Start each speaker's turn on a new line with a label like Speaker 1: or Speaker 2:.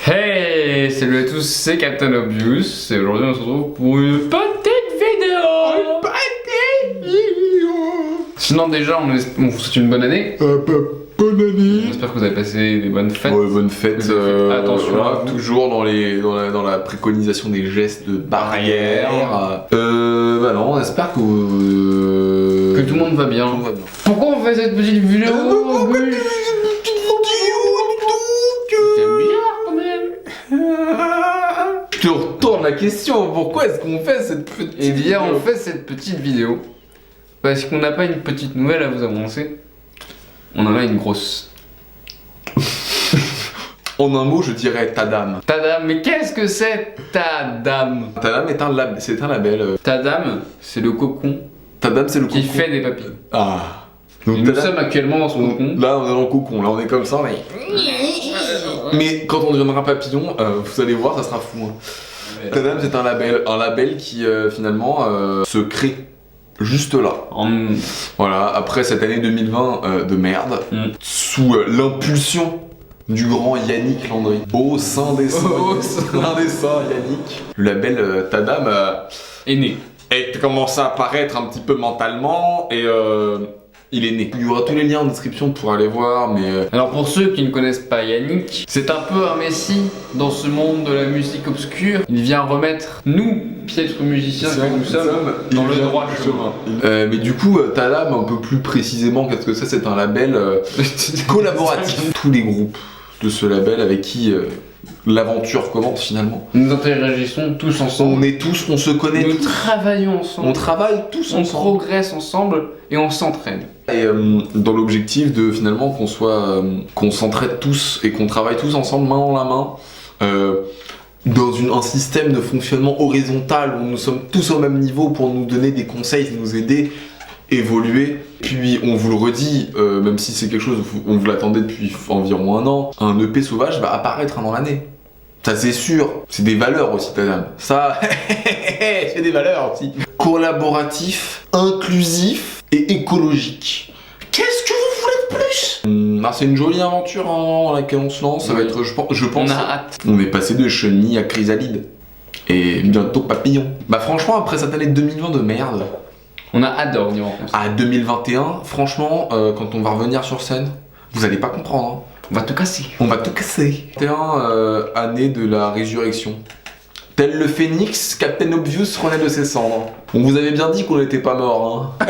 Speaker 1: Hey, salut à tous, c'est Captain Obvious et aujourd'hui on se retrouve pour une petite vidéo. Sinon déjà on vous souhaite une bonne année.
Speaker 2: Bonne année.
Speaker 1: J'espère que vous avez passé des bonnes fêtes.
Speaker 2: Ouais, bonne fête.
Speaker 1: Attention
Speaker 2: voilà,
Speaker 1: à vous.
Speaker 2: toujours dans la préconisation des gestes barrières. Bah non, on espère que
Speaker 1: tout le monde va bien.
Speaker 2: Tout va bien.
Speaker 1: Pourquoi on fait cette petite vidéo? J'aime bien quand même.
Speaker 2: Je retourne la question, pourquoi est-ce qu'on fait cette petite
Speaker 1: Eh bien
Speaker 2: vidéo
Speaker 1: on fait cette petite vidéo parce qu'on n'a pas une petite nouvelle à vous annoncer. On en a une grosse.
Speaker 2: En un mot, je dirais Tadam.
Speaker 1: Tadam, mais qu'est-ce que c'est Tadam?
Speaker 2: Tadam c'est un label.
Speaker 1: Tadam, c'est le cocon
Speaker 2: Tadam, c'est le
Speaker 1: qui
Speaker 2: cocon.
Speaker 1: fait des papilles.
Speaker 2: Ah.
Speaker 1: Et
Speaker 2: Donc
Speaker 1: nous
Speaker 2: Tadam-
Speaker 1: sommes actuellement dans son cocon.
Speaker 2: Là, on est dans le cocon. Là, on est comme ça. Mais quand on deviendra papillon, vous allez voir, ça sera fou. Hein. Tadam, c'est un label qui finalement se crée juste là. Voilà, après cette année 2020 de merde, sous l'impulsion du grand Yannick Landry, au sein des saints, Yannick, le label Tadam
Speaker 1: est né.
Speaker 2: commence à apparaître un petit peu mentalement et il est né. Il y aura tous les liens en description pour aller voir, mais
Speaker 1: Alors pour ceux qui ne connaissent pas Yannick, c'est un peu un messie dans ce monde de la musique obscure. Il vient remettre nous, piètres musiciens que nous sommes, dans le droit chemin.
Speaker 2: Mais du coup, Tadam, un peu plus précisément, qu'est-ce que c'est un label collaboratif. Tous les groupes de ce label avec qui l'aventure commence finalement.
Speaker 1: Nous interagissons tous ensemble.
Speaker 2: On se connaît
Speaker 1: Nous
Speaker 2: tous.
Speaker 1: travaillons ensemble.
Speaker 2: On travaille tous
Speaker 1: On
Speaker 2: ensemble.
Speaker 1: progresse ensemble et on s'entraîne.
Speaker 2: Et dans l'objectif de finalement qu'on s'entraide tous et qu'on travaille tous ensemble main dans la main dans un système de fonctionnement horizontal où nous sommes tous au même niveau pour nous donner des conseils, nous aider, évoluer. Puis on vous le redit, même si c'est quelque chose on vous l'attendait depuis environ un an, un EP sauvage va apparaître dans l'année. Ça c'est sûr, c'est des valeurs aussi Tadam. Ça, c'est des valeurs aussi. Collaboratif, inclusif et écologique. Qu'est-ce que vous voulez de plus? C'est une jolie aventure dans laquelle on se lance. Ça va être, je pense.
Speaker 1: On a hâte.
Speaker 2: On est passé de chenille à chrysalide. Et bientôt papillon. Bah franchement, après cette année 2020 de merde,
Speaker 1: On a hâte de revenir en concert.
Speaker 2: à 2021, franchement, quand on va revenir sur scène, vous allez pas comprendre. Hein.
Speaker 1: On va tout casser.
Speaker 2: On va tout casser. 21 année de la résurrection. Tel le phénix, Captain Obvious renaît de ses cendres. On vous avait bien dit qu'on n'était pas mort. Hein.